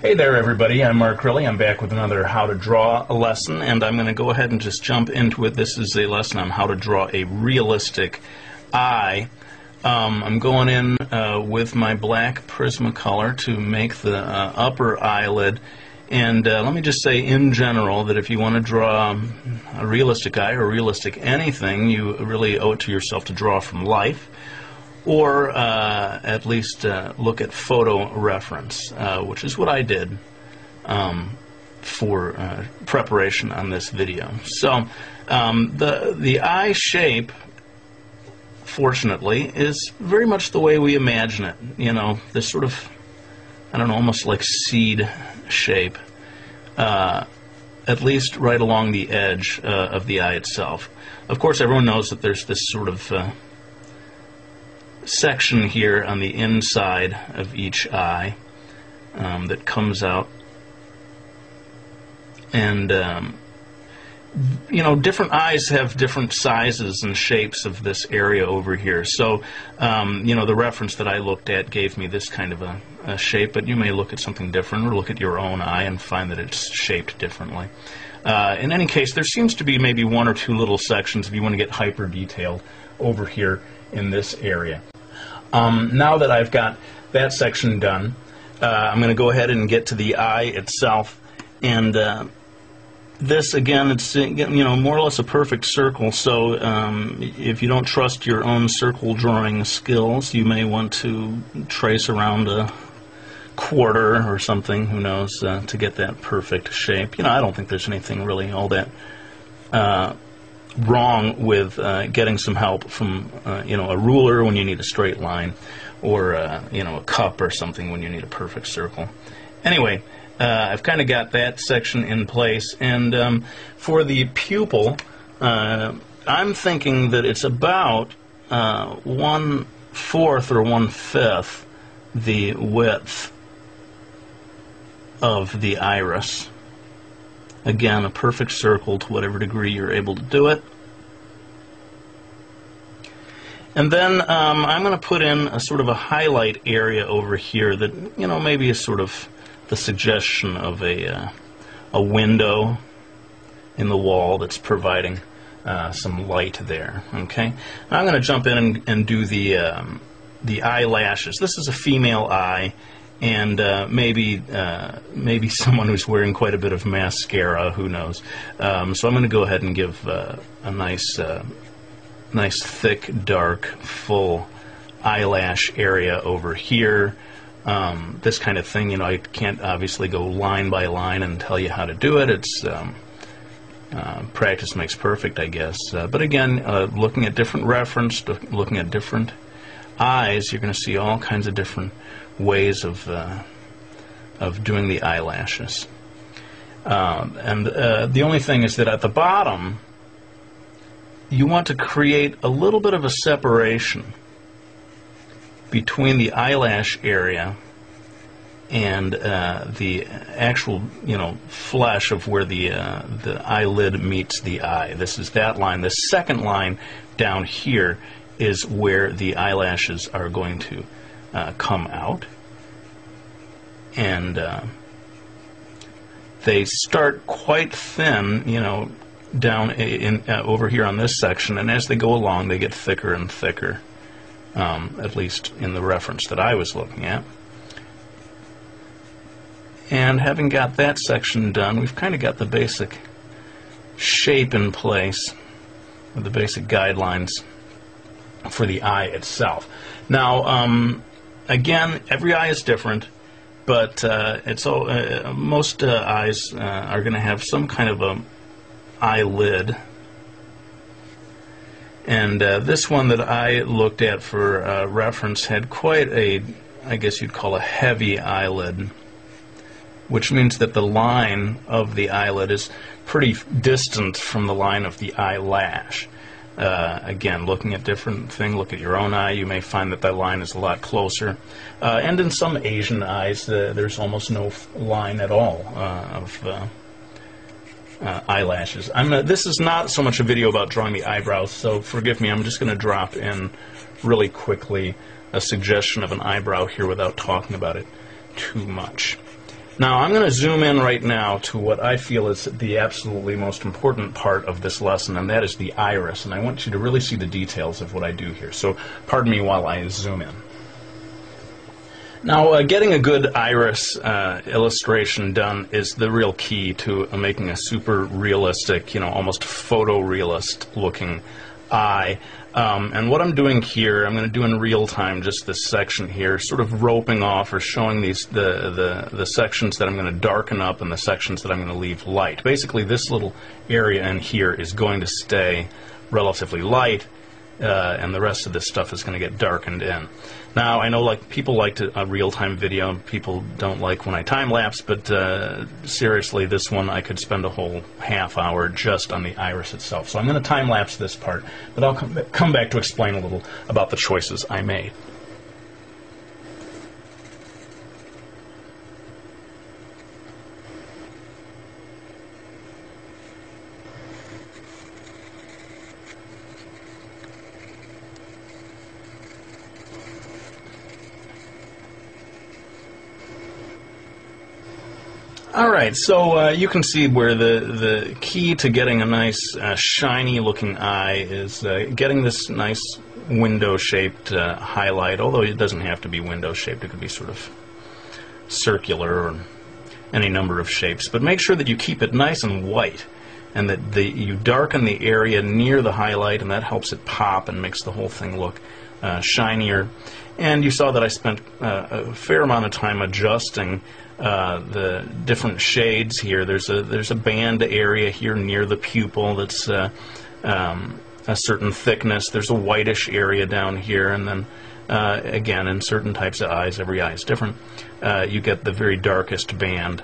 Hey there everybody, I'm Mark Riley. I'm back with another how to draw a lesson, and I'm going to go ahead and just jump into it. This is a lesson on how to draw a realistic eye. I'm going in with my black Prismacolor to make the upper eyelid, and let me just say in general that if you want to draw a realistic eye or realistic anything, you really owe it to yourself to draw from life, or at least look at photo reference, which is what I did for preparation on this video. So the eye shape, fortunately, is very much the way we imagine it. You know, this sort of, I don't know, almost like seed shape, at least right along the edge of the eye itself. Of course, everyone knows that there's this sort of section here on the inside of each eye that comes out, and you know, different eyes have different sizes and shapes of this area over here. So you know, the reference that I looked at gave me this kind of a shape, but you may look at something different or look at your own eye and find that it's shaped differently. In any case, there seems to be maybe one or two little sections if you want to get hyper detailed over here in this area. Now that I've got that section done, I'm going to go ahead and get to the eye itself, and this, again, it's, you know, more or less a perfect circle. So if you don't trust your own circle drawing skills, you may want to trace around a quarter or something, who knows, to get that perfect shape. You know, I don't think there's anything really all that wrong with getting some help from you know, a ruler when you need a straight line, or you know, a cup or something when you need a perfect circle. Anyway, I've kind of got that section in place, and for the pupil, I'm thinking that it's about 1/4 or 1/5 the width of the iris. Again, a perfect circle to whatever degree you're able to do it. And then I'm going to put in a sort of a highlight area over here that, you know, maybe is sort of the suggestion of a window in the wall that's providing some light there. Okay, now I'm going to jump in and do the eyelashes. This is a female eye, and maybe someone who's wearing quite a bit of mascara, who knows. So I'm going to go ahead and give a nice thick, dark, full eyelash area over here. This kind of thing, you know, I can't obviously go line by line and tell you how to do it. It's practice makes perfect, I guess. But again, looking at different reference, looking at different eyes, you're going to see all kinds of different ways of doing the eyelashes. And the only thing is that at the bottom, you want to create a little bit of a separation between the eyelash area and the actual, you know, flesh of where the eyelid meets the eye. This is that line. The second line down here is where the eyelashes are going to come out, and they start quite thin, you know, down over here on this section, and as they go along they get thicker and thicker, at least in the reference that I was looking at. And having got that section done, we've kind of got the basic shape in place, with the basic guidelines for the eye itself. Now, again, every eye is different, but most eyes are going to have some kind of a eyelid, and this one that I looked at for reference had quite a, I guess you'd call a heavy eyelid, which means that the line of the eyelid is pretty distant from the line of the eyelash. Again, looking at different things, look at your own eye, you may find that that line is a lot closer. And in some Asian eyes, there's almost no line at all of eyelashes. This is not so much a video about drawing the eyebrows, so forgive me, I'm just going to drop in really quickly a suggestion of an eyebrow here without talking about it too much. Now I'm going to zoom in right now to what I feel is the absolutely most important part of this lesson, and that is the iris. And I want you to really see the details of what I do here. So pardon me while I zoom in. Now, getting a good iris illustration done is the real key to making a super realistic, almost photorealist looking eye. And what I'm doing here, I'm going to do in real time just this section here, sort of roping off or showing these the sections that I'm going to darken up and the sections that I'm going to leave light. Basically, this little area in here is going to stay relatively light, and the rest of this stuff is going to get darkened in. Now, I know people like a real-time video. People don't like when I time-lapse, but seriously, this one I could spend a whole half hour just on the iris itself. So I'm going to time-lapse this part, but I'll come back to explain a little about the choices I made. Alright, so you can see where the key to getting a nice shiny looking eye is getting this nice window shaped highlight, although it doesn't have to be window shaped, it could be sort of circular or any number of shapes, but make sure that you keep it nice and white and that you darken the area near the highlight, and that helps it pop and makes the whole thing look shinier. And you saw that I spent a fair amount of time adjusting the different shades here. There's a band area here near the pupil that's a certain thickness. There's a whitish area down here, and then again, in certain types of eyes, every eye is different, you get the very darkest band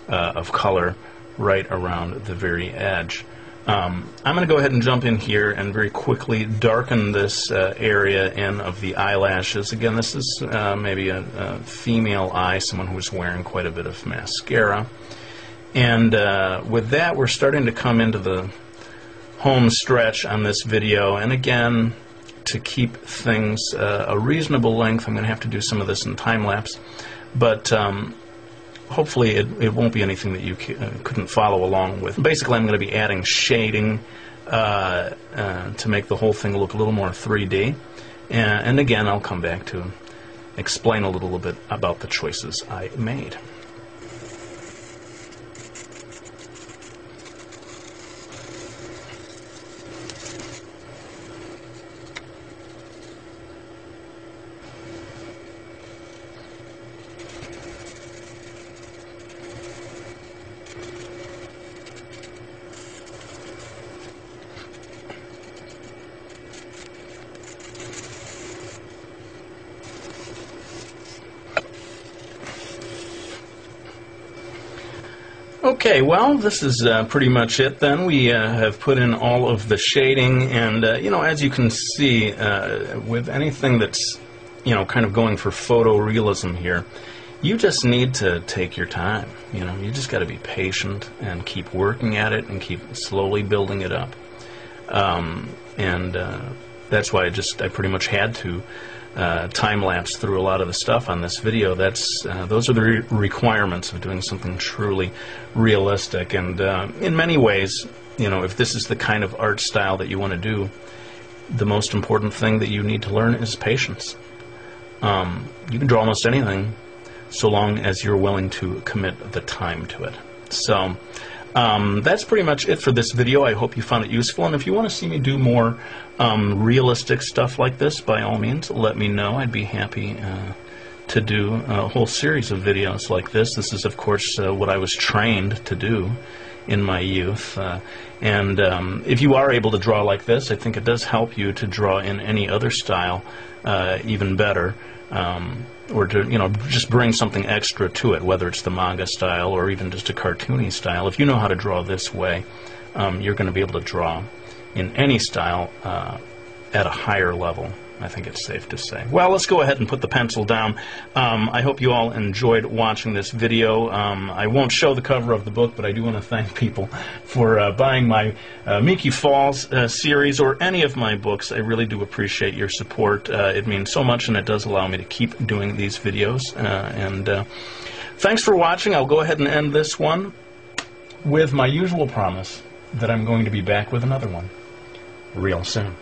of color right around the very edge. I'm going to go ahead and jump in here and very quickly darken this area in of the eyelashes. Again, this is maybe a female eye, someone who's wearing quite a bit of mascara. And with that, we're starting to come into the home stretch on this video. And again, to keep things a reasonable length, I'm going to have to do some of this in time-lapse. But hopefully it won't be anything that you couldn't follow along with. Basically, I'm going to be adding shading to make the whole thing look a little more 3D. And again, I'll come back to explain a little bit about the choices I made. Okay, well, this is pretty much it then. We have put in all of the shading, and, as you can see, with anything that's, kind of going for photorealism here, you just need to take your time. You just got to be patient and keep working at it and keep slowly building it up. That's why I pretty much had to time-lapse through a lot of the stuff on this video. Those are the requirements of doing something truly realistic. And in many ways, if this is the kind of art style that you want to do, the most important thing that you need to learn is patience. You can draw almost anything so long as you're willing to commit the time to it. So that's pretty much it for this video. I hope you found it useful, and if you want to see me do more realistic stuff like this, by all means, let me know. I'd be happy to do a whole series of videos like this. This is, of course, what I was trained to do in my youth. If you are able to draw like this, I think it does help you to draw in any other style even better. Or to, just bring something extra to it, whether it's the manga style or even just a cartoony style. If you know how to draw this way, you're going to be able to draw in any style at a higher level. I think it's safe to say. Well, let's go ahead and put the pencil down. I hope you all enjoyed watching this video. I won't show the cover of the book, but I do want to thank people for buying my Miki Falls series or any of my books. I really do appreciate your support. It means so much, and it does allow me to keep doing these videos. Thanks for watching. I'll go ahead and end this one with my usual promise that I'm going to be back with another one real soon.